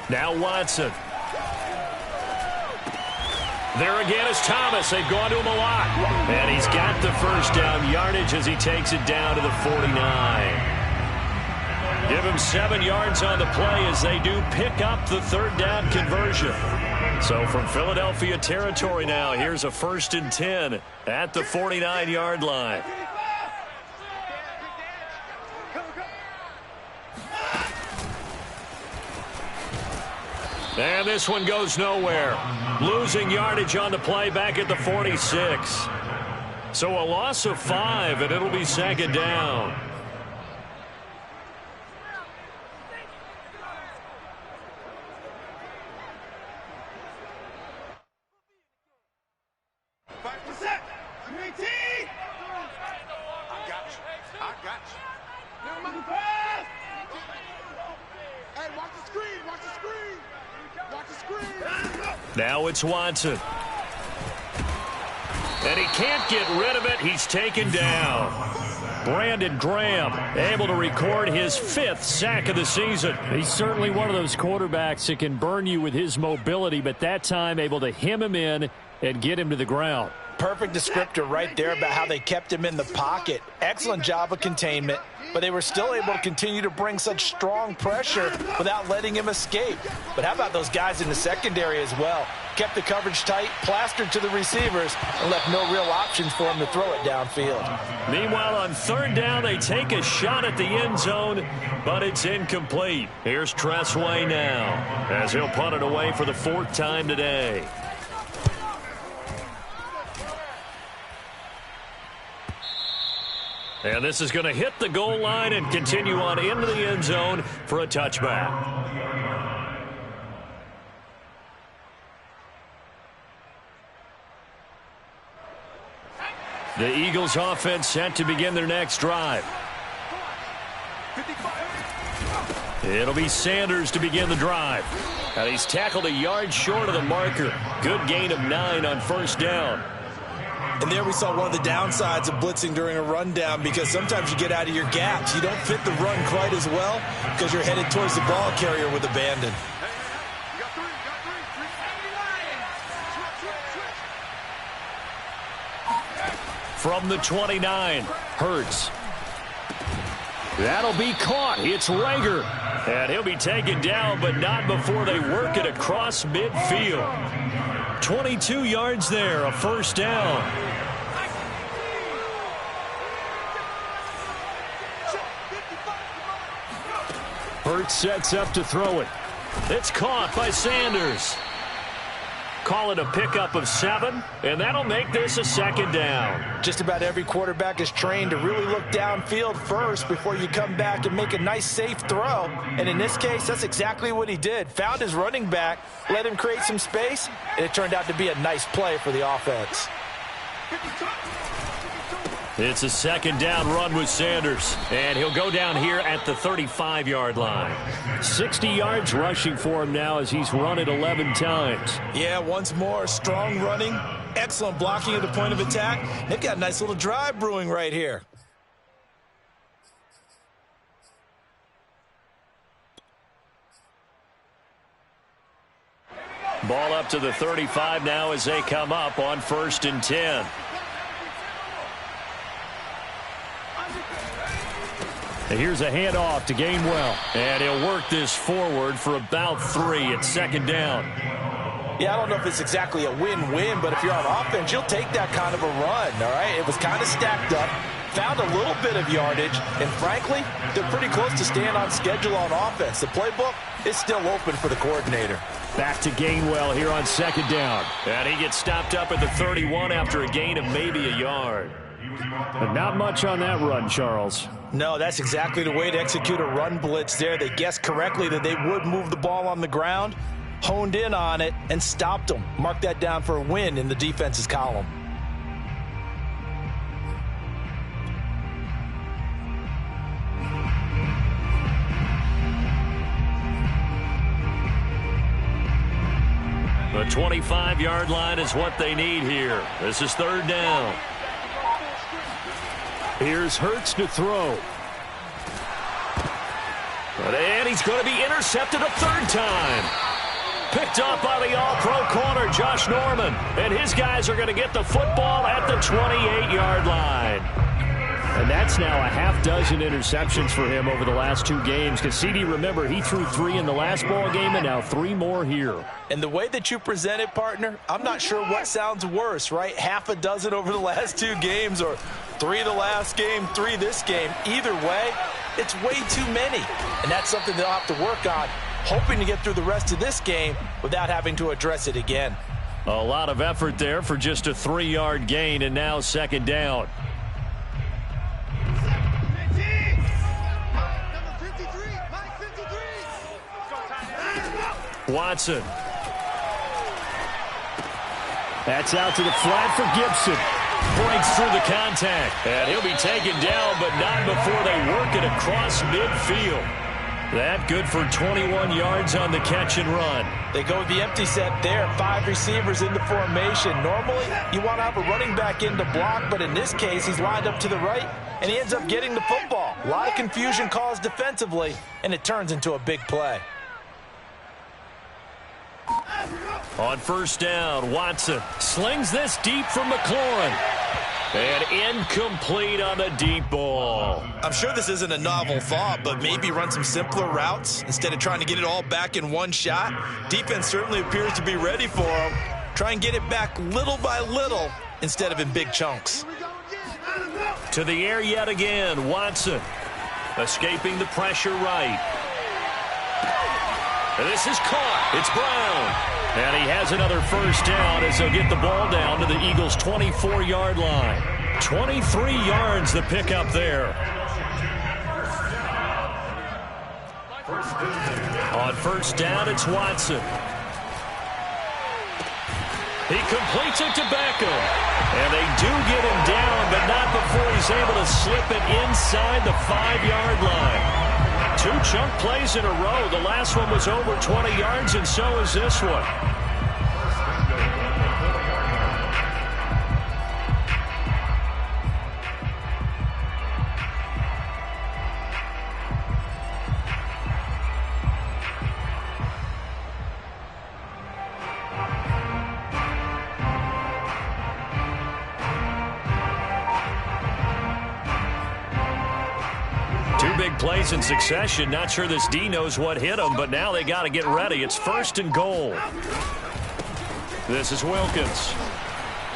Now Watson. There again is Thomas. They've gone to him a lot. And he's got the first down yardage as he takes it down to the 49. Give him 7 yards on the play as they do pick up the 3rd down conversion. So from Philadelphia territory now, here's a 1st and 10 at the 49-yard line. And this one goes nowhere. Losing yardage on the play back at the 46. So a loss of 5, and it'll be 2nd down. Now it's Watson. And he can't get rid of it. He's taken down. Brandon Graham able to record his 5th sack of the season. He's certainly one of those quarterbacks that can burn you with his mobility, but that time able to hem him in and get him to the ground. Perfect descriptor right there about how they kept him in the pocket. Excellent job of containment, but they were still able to continue to bring such strong pressure without letting him escape. But how about those guys in the secondary as well? Kept the coverage tight, plastered to the receivers, and left no real options for him to throw it downfield. Meanwhile, on 3rd down, they take a shot at the end zone, but it's incomplete. Here's Tressway now as he'll punt it away for the 4th time today. And this is going to hit the goal line and continue on into the end zone for a touchback. The Eagles offense set to begin their next drive. It'll be Sanders to begin the drive. And he's tackled a yard short of the marker. Good gain of 9 on 1st down. And there we saw one of the downsides of blitzing during a rundown, because sometimes you get out of your gaps. You don't fit the run quite as well because you're headed towards the ball carrier with abandon. From the 29, Hurts. That'll be caught. It's Rager. And he'll be taken down, but not before they work it across midfield. 22 yards there, a 1st down. Hurts sets up to throw it. It's caught by Sanders. Call it a pickup of 7, and that'll make this a 2nd down. Just about every quarterback is trained to really look downfield first before you come back and make a nice, safe throw. And in this case, that's exactly what he did. Found his running back, let him create some space, and it turned out to be a nice play for the offense. It's a 2nd down run with Sanders, and he'll go down here at the 35-yard line. 60 yards rushing for him now as he's run it 11 times. Yeah, once more, strong running, excellent blocking at the point of attack. They've got a nice little drive brewing right here. Ball up to the 35 now as they come up on 1st and 10. And here's a handoff to Gainwell. And he'll work this forward for about 3 at 2nd down. Yeah, I don't know if it's exactly a win-win, but if you're on offense, you'll take that kind of a run, all right? It was kind of stacked up. found a little bit of yardage, and frankly, they're pretty close to staying on schedule on offense. The playbook is still open for the coordinator. Back to Gainwell here on second down. And he gets stopped up at the 31 after a gain of maybe a yard. But not much on that run, Charles. No, that's exactly the way to execute a run blitz there. They guessed correctly that they would move the ball on the ground, honed in on it, and stopped them. Mark that down for a win in the defense's column. The 25-yard line is what they need here. This is third down. Here's Hurts to throw. And he's going to be intercepted a third time. Picked up by the all-pro corner, Josh Norman. And his guys are going to get the football at the 28-yard line. And that's now a half dozen interceptions for him over the last 2 games. Because, CD, remember, he threw 3 in the last ball game and now 3 more here. And the way that you present it, partner, I'm not sure what sounds worse, right? Half a dozen over the last 2 games or 3 the last game, 3 this game. Either way, it's way too many. And that's something they'll have to work on, hoping to get through the rest of this game without having to address it again. A lot of effort there for just a 3-yard gain, and now second down. Watson. That's out to the flat for Gibson. Breaks through the contact. And he'll be taken down, but not before they work it across midfield. That good for 21 yards on the catch and run. They go with the empty set there. 5 receivers in the formation. Normally, you want to have a running back in to block, but in this case, he's lined up to the right, and he ends up getting the football. A lot of confusion caused defensively, and it turns into a big play. On first down, Watson slings this deep from McLaurin. And incomplete on the deep ball. I'm sure this isn't a novel thought, but maybe run some simpler routes instead of trying to get it all back in one shot. Defense certainly appears to be ready for him. Try and get it back little by little instead of in big chunks. To the air yet again, Watson. Escaping the pressure right. And this is caught. It's Brown. And he has another first down as they'll get the ball down to the Eagles' 24-yard line. 23 yards the pickup there. On first down, it's Watson. He completes it to Beckham. And they do get him down, but not before he's able to slip it inside the 5-yard line. 2 chunk plays in a row. The last one was over 20 yards, and so is this one. Plays in succession. Not sure this D knows what hit him, but now they got to get ready. It's first and goal. This is Wilkins.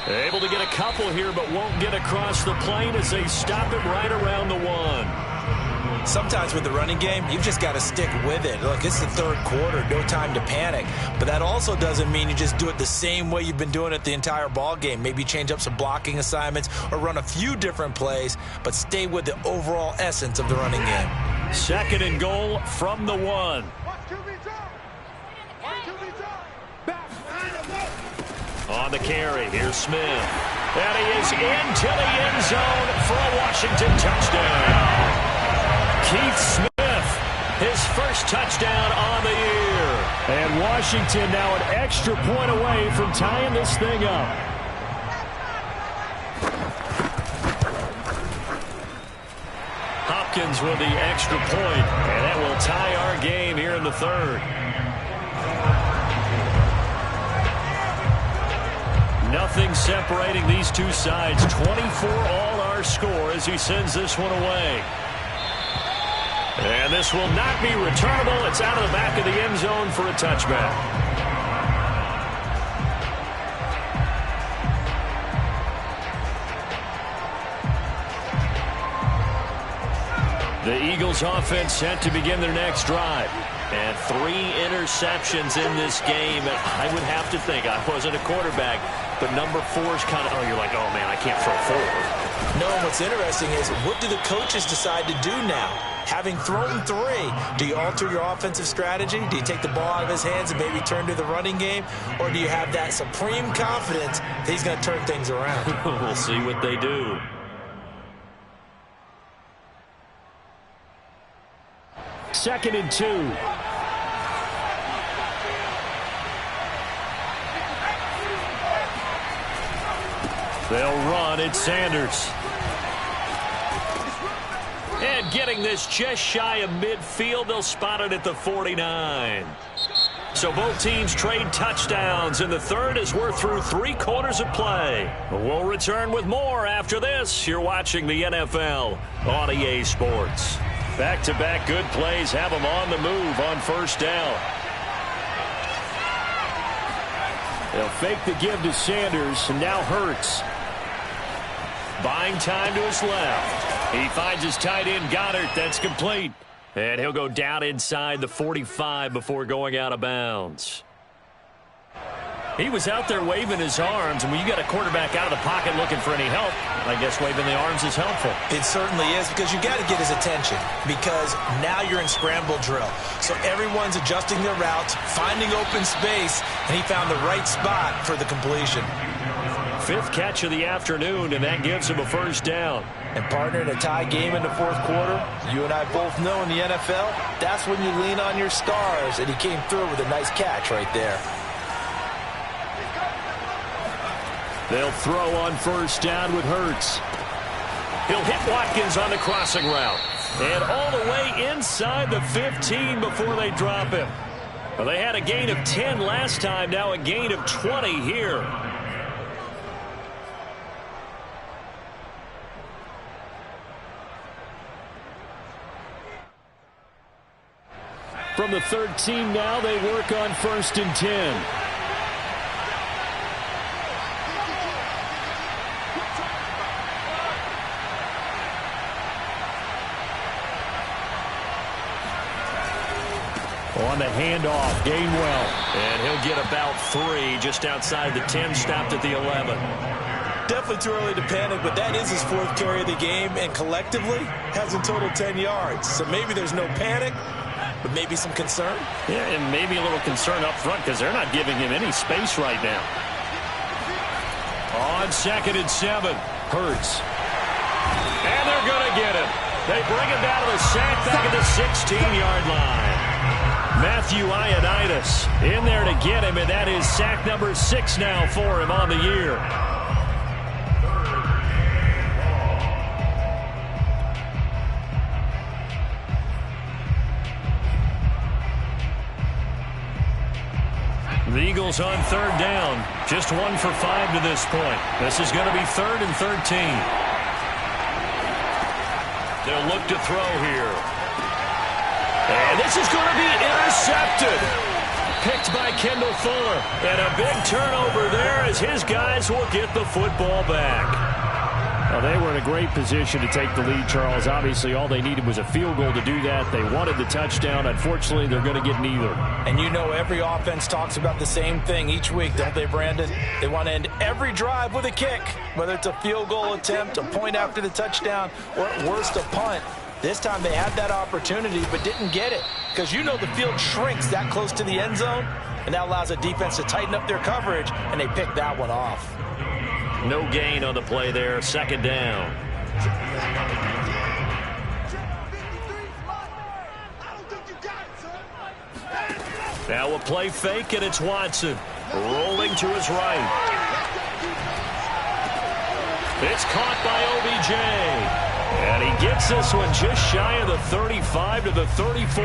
Able to get a couple here, but won't get across the plane as they stop it right around the 1. Sometimes with the running game, you've just got to stick with it. Look, it's the third quarter, no time to panic. But that also doesn't mean you just do it the same way you've been doing it the entire ball game. Maybe change up some blocking assignments or run a few different plays, but stay with the overall essence of the running game. Second and goal from the 1. On the carry, here's Smith. And he is into the end zone for a Washington touchdown. Keith Smith, his first touchdown on the year. And Washington now an extra point away from tying this thing up. Hopkins with the extra point, and that will tie our game here in the third. Nothing separating these two sides. 24 all our score as he sends this one away. And this will not be returnable. It's out of the back of the end zone for a touchback. The Eagles offense set to begin their next drive. And 3 interceptions in this game. And I would have to think, I wasn't a quarterback, but number 4 is kind of, you're like, oh, man, I can't throw 4. No, and what's interesting is, what do the coaches decide to do now? Having thrown 3, do you alter your offensive strategy? Do you take the ball out of his hands and maybe turn to the running game? Or do you have that supreme confidence that he's going to turn things around? We'll see what they do. Second and 2. They'll run. It's Sanders. And getting this just shy of midfield, they'll spot it at the 49. So both teams trade touchdowns in the third as we're through 3 quarters of play. We'll return with more after this. You're watching the NFL on EA Sports. Back-to-back good plays have them on the move on first down. They'll fake the give to Sanders, and now Hurts. Buying time to his left. He finds his tight end, Goddard. That's complete. And he'll go down inside the 45 before going out of bounds. He was out there waving his arms, and when you got a quarterback out of the pocket looking for any help, I guess waving the arms is helpful. It certainly is, because you got to get his attention, because now you're in scramble drill. So everyone's adjusting their routes, finding open space, and he found the right spot for the completion. 5th catch of the afternoon, and that gives him a first down. And partner, in a tie game in the 4th quarter, you and I both know in the NFL, that's when you lean on your stars, and he came through with a nice catch right there. They'll throw on first down with Hurts. He'll hit Watkins on the crossing route. And all the way inside the 15 before they drop him. Well, they had a gain of 10 last time, now a gain of 20 here. From the 13 now, they work on 1st and 10. On the handoff, Gainwell. And he'll get about 3 just outside the 10, stopped at the 11. Definitely too early to panic, but that is his 4th carry of the game, and collectively has in total 10 yards. So maybe there's no panic, but maybe some concern. Yeah, and maybe a little concern up front because they're not giving him any space right now. On 2nd and 7, Hurts. And they're going to get him. They bring him down to the sack back at the 16-yard line. Matthew Ioannidis in there to get him, and that is sack number 6 now for him on the year. The Eagles on 3rd down. Just 1 for 5 to this point. This is going to be 3rd and 13. They'll look to throw here. And this is going to be intercepted. Picked by Kendall Fuller. And a big turnover there as his guys will get the football back. Well, they were in a great position to take the lead, Charles. Obviously, all they needed was a field goal to do that. They wanted the touchdown. Unfortunately, they're going to get neither. And you know every offense talks about the same thing each week, don't they, Brandon? They want to end every drive with a kick, whether it's a field goal attempt, a point after the touchdown, or at worst, a punt. This time they had that opportunity but didn't get it, because you know the field shrinks that close to the end zone, and that allows a defense to tighten up their coverage, and they picked that one off. No gain on the play there. 2nd down. Now a play fake, and it's Watson rolling to his right. It's caught by OBJ. And he gets this one just shy of the 35 to the 34.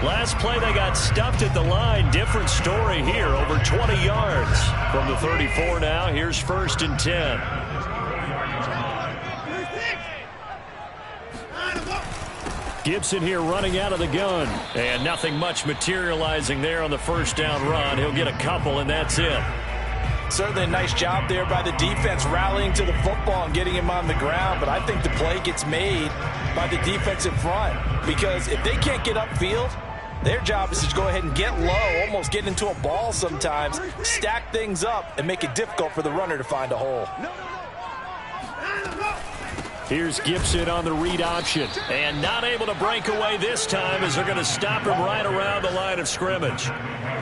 Last play they got stuffed at the line. Different story here. Over 20 yards from the 34 now. Here's 1st and 10. Gibson here running out of the gun. And nothing much materializing there on the first down run. He'll get a couple, and that's it. Certainly a nice job there by the defense rallying to the football and getting him on the ground, but I think the play gets made by the defensive front because if they can't get upfield, their job is to go ahead and get low, almost get into a ball sometimes, stack things up, and make it difficult for the runner to find a hole. Here's Gibson on the read option. And not able to break away this time as they're going to stop him right around the line of scrimmage.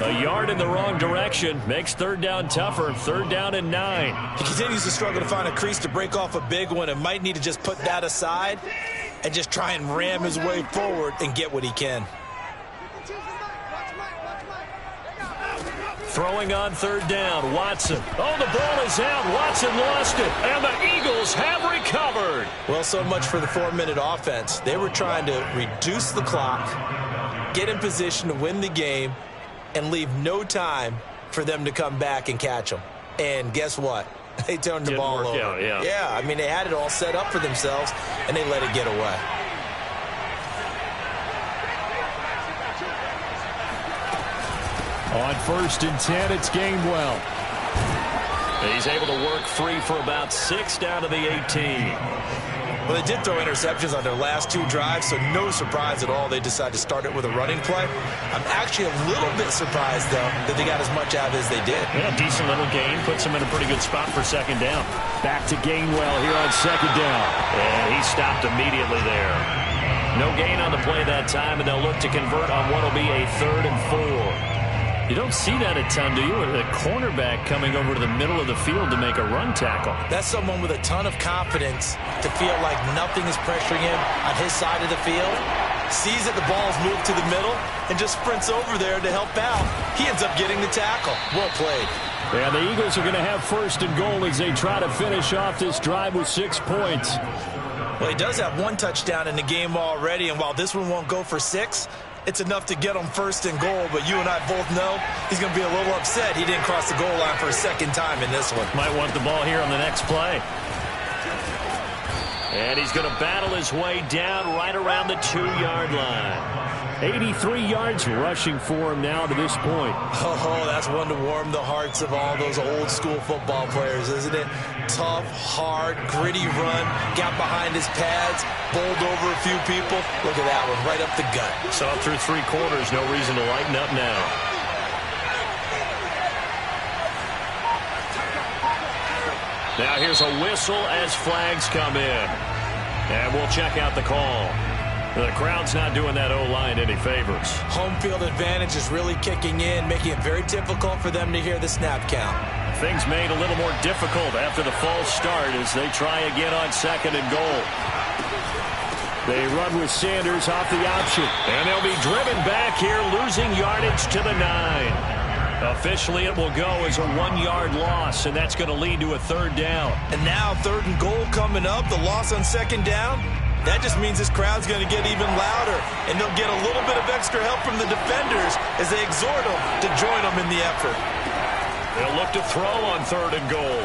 A yard in the wrong direction makes third down tougher. Third down and 9. He continues to struggle to find a crease to break off a big one and might need to just put that aside and just try and ram his way forward and get what he can. Throwing on third down, Watson. Oh, the ball is out. Watson lost it, and the Eagles have recovered. Well, so much for the 4-minute offense. They were trying to reduce the clock, get in position to win the game, and leave no time for them to come back and catch them. And guess what? They turned the ball over. Yeah, I mean, they had it all set up for themselves, and they let it get away. On 1st and 10, it's Gainwell. He's able to work free for about 6 down to the 18. Well, they did throw interceptions on their last 2 drives, so no surprise at all they decided to start it with a running play. I'm actually a little bit surprised, though, that they got as much out of it as they did. Yeah, decent little gain. Puts them in a pretty good spot for second down. Back to Gainwell here on second down. And he stopped immediately there. No gain on the play that time, and they'll look to convert on what will be a 3rd and 4. You don't see that a ton, do you? A cornerback coming over to the middle of the field to make a run tackle. That's someone with a ton of confidence to feel like nothing is pressuring him on his side of the field. Sees that the ball's moved to the middle and just sprints over there to help out. He ends up getting the tackle. Well played. Yeah, the Eagles are going to have 1st and goal as they try to finish off this drive with 6 points. Well, he does have 1 touchdown in the game already, and while this one won't go for 6, it's enough to get him 1st and goal, but you and I both know he's going to be a little upset he didn't cross the goal line for a second time in this one. Might want the ball here on the next play. And he's going to battle his way down right around the 2-yard line. 83 yards rushing for him now to this point. Oh, that's one to warm the hearts of all those old school football players, isn't it? Tough, hard, gritty run, got behind his pads, bowled over a few people. Look at that one, right up the gut. So through 3 quarters, no reason to lighten up now. Now here's a whistle as flags come in. And we'll check out the call. The crowd's not doing that O-line any favors. Home field advantage is really kicking in, making it very difficult for them to hear the snap count. Things made a little more difficult after the false start as they try again on 2nd and goal. They run with Sanders off the option. And they'll be driven back here, losing yardage to the 9. Officially, it will go as a 1-yard loss, and that's going to lead to a 3rd down. And now 3rd and goal coming up, the loss on 2nd down. That just means this crowd's going to get even louder, and they'll get a little bit of extra help from the defenders as they exhort them to join them in the effort. They'll look to throw on 3rd and goal.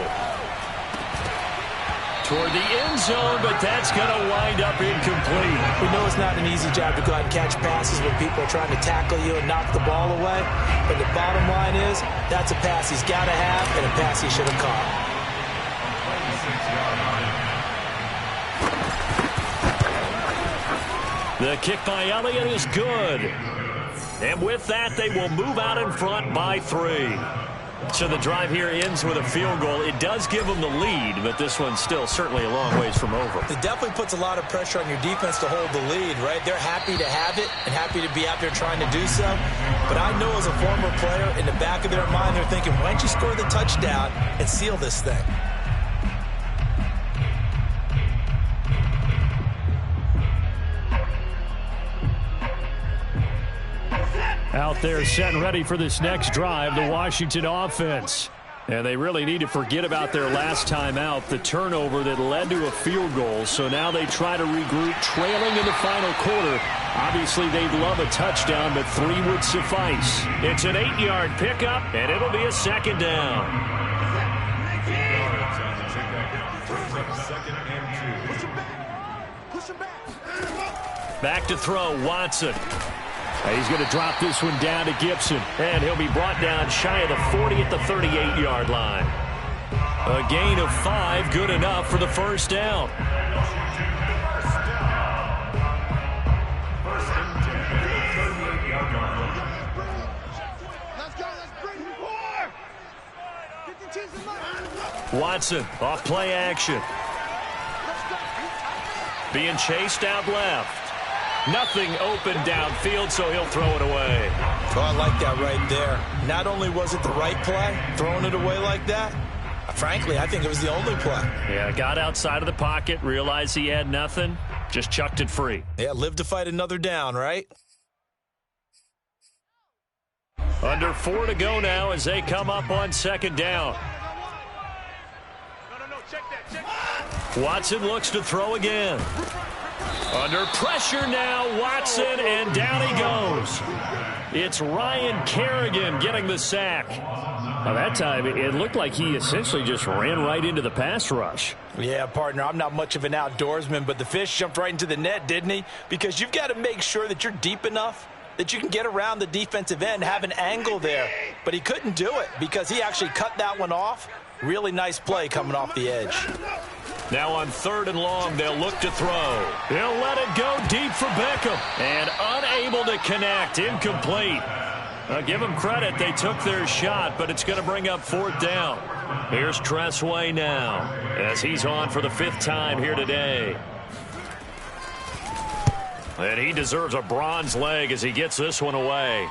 Toward the end zone, but that's going to wind up incomplete. We know it's not an easy job to go out and catch passes when people are trying to tackle you and knock the ball away, but the bottom line is that's a pass he's got to have and a pass he should have caught. The kick by Elliott is good. And with that, they will move out in front by 3. So the drive here ends with a field goal. It does give them the lead, but this one's still certainly a long ways from over. It definitely puts a lot of pressure on your defense to hold the lead, right? They're happy to have it and happy to be out there trying to do so. But I know as a former player, in the back of their mind, they're thinking, why don't you score the touchdown and seal this thing? Out there set and ready for this next drive, the Washington offense. And they really need to forget about their last time out, the turnover that led to a field goal. So now they try to regroup, trailing in the final quarter. Obviously, they'd love a touchdown, but 3 would suffice. It's an 8-yard pickup, and it'll be a 2nd down. Back to throw, Watson. And he's going to drop this one down to Gibson. And he'll be brought down shy of the 40 at the 38-yard line. A gain of 5, good enough for the first down. Watson off play action. Being chased out left. Nothing open downfield, so he'll throw it away. Oh, I like that right there. Not only was it the right play, throwing it away like that, frankly, I think it was the only play. Yeah, got outside of the pocket, realized he had nothing, just chucked it free. Yeah, live to fight another down, right? Under 4 to go now as they come up on second down. Watson looks to throw again. Under pressure now, Watson, and down he goes. It's Ryan Kerrigan getting the sack. Well, that time, it looked like he essentially just ran right into the pass rush. Yeah, partner, I'm not much of an outdoorsman, but the fish jumped right into the net, didn't he? Because you've got to make sure that you're deep enough that you can get around the defensive end, have an angle there. But he couldn't do it because he actually cut that one off. Really nice play coming off the edge. Now on 3rd and long, they'll look to throw. He'll let it go deep for Beckham. And unable to connect, incomplete. Give them credit, they took their shot, but it's going to bring up 4th down. Here's Tressway now, as he's on for the 5th time here today. And he deserves a bronze leg as he gets this one away.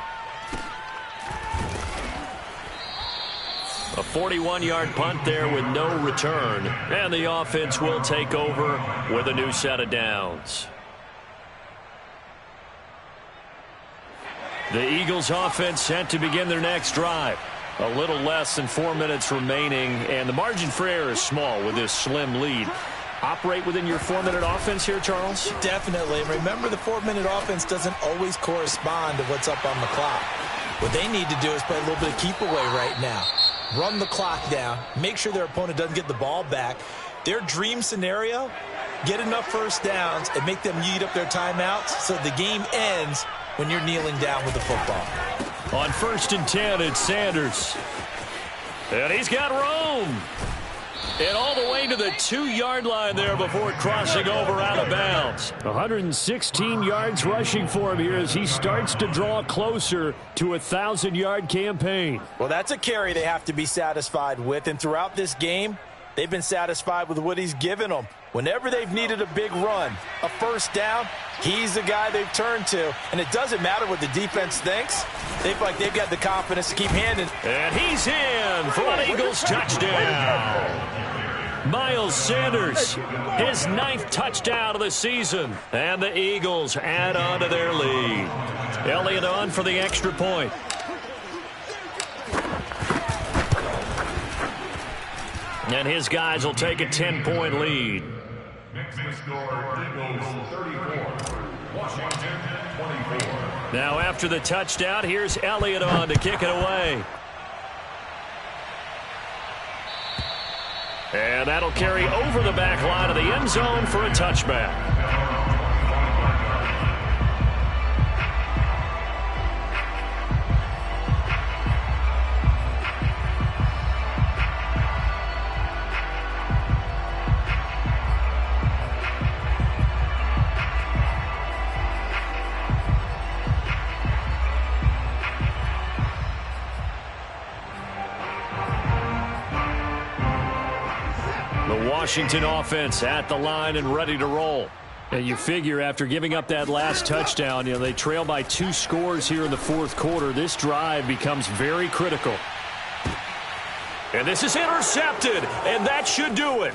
A 41-yard punt there with no return. And the offense will take over with a new set of downs. The Eagles offense set to begin their next drive. A little less than 4 minutes remaining, and the margin for error is small with this slim lead. Operate within your 4-minute offense here, Charles? Definitely. And remember, the 4-minute offense doesn't always correspond to what's up on the clock. What they need to do is play a little bit of keep away right now. Run the clock down. Make sure their opponent doesn't get the ball back. Their dream scenario, get enough first downs and make them eat up their timeouts so the game ends when you're kneeling down with the football. On 1st and 10, it's Sanders. And he's got room. And all the way to the 2-yard line there before crossing over out of bounds. 116 yards rushing for him here as he starts to draw closer to a 1,000-yard campaign. Well, that's a carry they have to be satisfied with. And throughout this game, they've been satisfied with what he's given them. Whenever they've needed a big run, a first down, he's the guy they've turned to. And it doesn't matter what the defense thinks. They feel like they've got the confidence to keep handing. And he's in for an Eagles touchdown. Miles Sanders, his 9th touchdown of the season. And the Eagles add on to their lead. Elliott on for the extra point. And his guys will take a 10-point lead. Next to score, Eagles 34, Washington 24. Now after the touchdown, here's Elliott on to kick it away. And that'll carry over the back line of the end zone for a touchback. Washington offense at the line and ready to roll. And you figure after giving up that last touchdown, they trail by 2 scores here in the 4th quarter. This drive becomes very critical. And this is intercepted, and that should do it.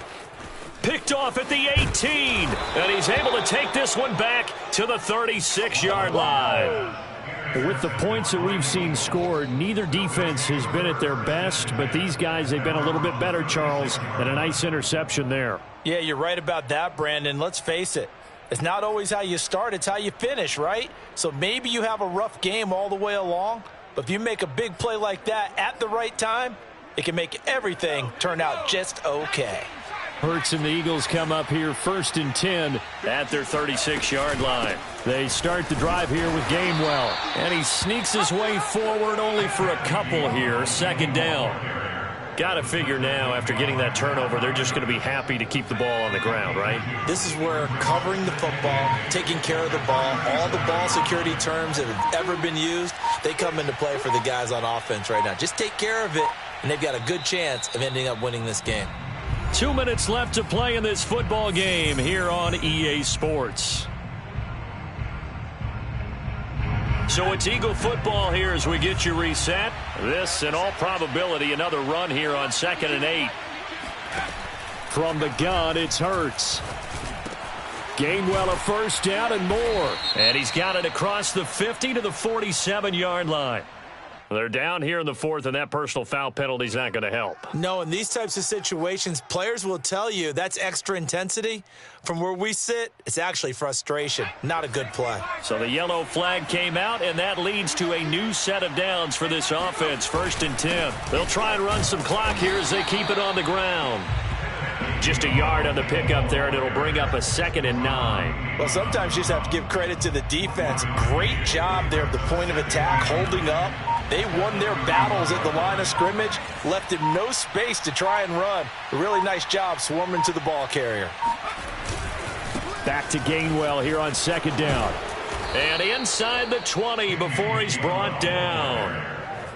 Picked off at the 18, and he's able to take this one back to the 36-yard line. With the points that we've seen scored, neither defense has been at their best, but these guys, they've been a little bit better, Charles, and a nice interception there. Yeah, you're right about that, Brandon. Let's face it. It's not always how you start, it's how you finish, right? So maybe you have a rough game all the way along, but if you make a big play like that at the right time, it can make everything turn out just okay. Hurts and the Eagles come up here 1st and 10 at their 36-yard line. They start the drive here with Gainwell. And he sneaks his way forward only for a couple here. 2nd down. Got to figure now, after getting that turnover, they're just going to be happy to keep the ball on the ground, right? This is where covering the football, taking care of the ball, all the ball security terms that have ever been used, they come into play for the guys on offense right now. Just take care of it, and they've got a good chance of ending up winning this game. 2 minutes left to play in this football game here on EA Sports. So it's Eagle football here as we get you reset. This, in all probability, another run here on 2nd and 8. From the gun, it's Hurts. Gainwell a 1st down and more. And he's got it across the 50 to the 47-yard line. They're down here in the 4th, and that personal foul penalty is not going to help. No, in these types of situations, players will tell you that's extra intensity. From where we sit, it's actually frustration. Not a good play. So the yellow flag came out, and that leads to a new set of downs for this offense. 1st and 10. They'll try and run some clock here as they keep it on the ground. Just a yard on the pickup there, and it'll bring up a 2nd and 9. Well, sometimes you just have to give credit to the defense. Great job there at the point of attack, holding up. They won their battles at the line of scrimmage, left him no space to try and run. A really nice job swarming to the ball carrier. Back to Gainwell here on 2nd down. And inside the 20 before he's brought down.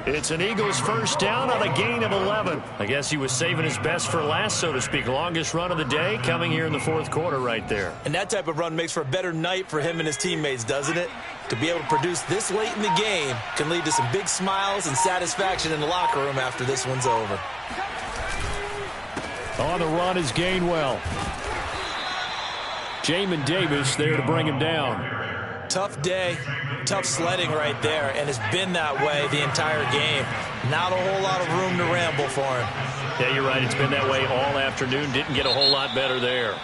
It's an Eagles 1st down on a gain of 11. I guess he was saving his best for last, so to speak. Longest run of the day coming here in the 4th quarter right there. And that type of run makes for a better night for him and his teammates, doesn't it? To be able to produce this late in the game can lead to some big smiles and satisfaction in the locker room after this one's over. On the run is Gainwell. Jamin Davis there to bring him down. Tough day, tough sledding right there, and it's been that way the entire game. Not a whole lot of room to ramble for him. Yeah, you're right. It's been that way all afternoon. Didn't get a whole lot better there.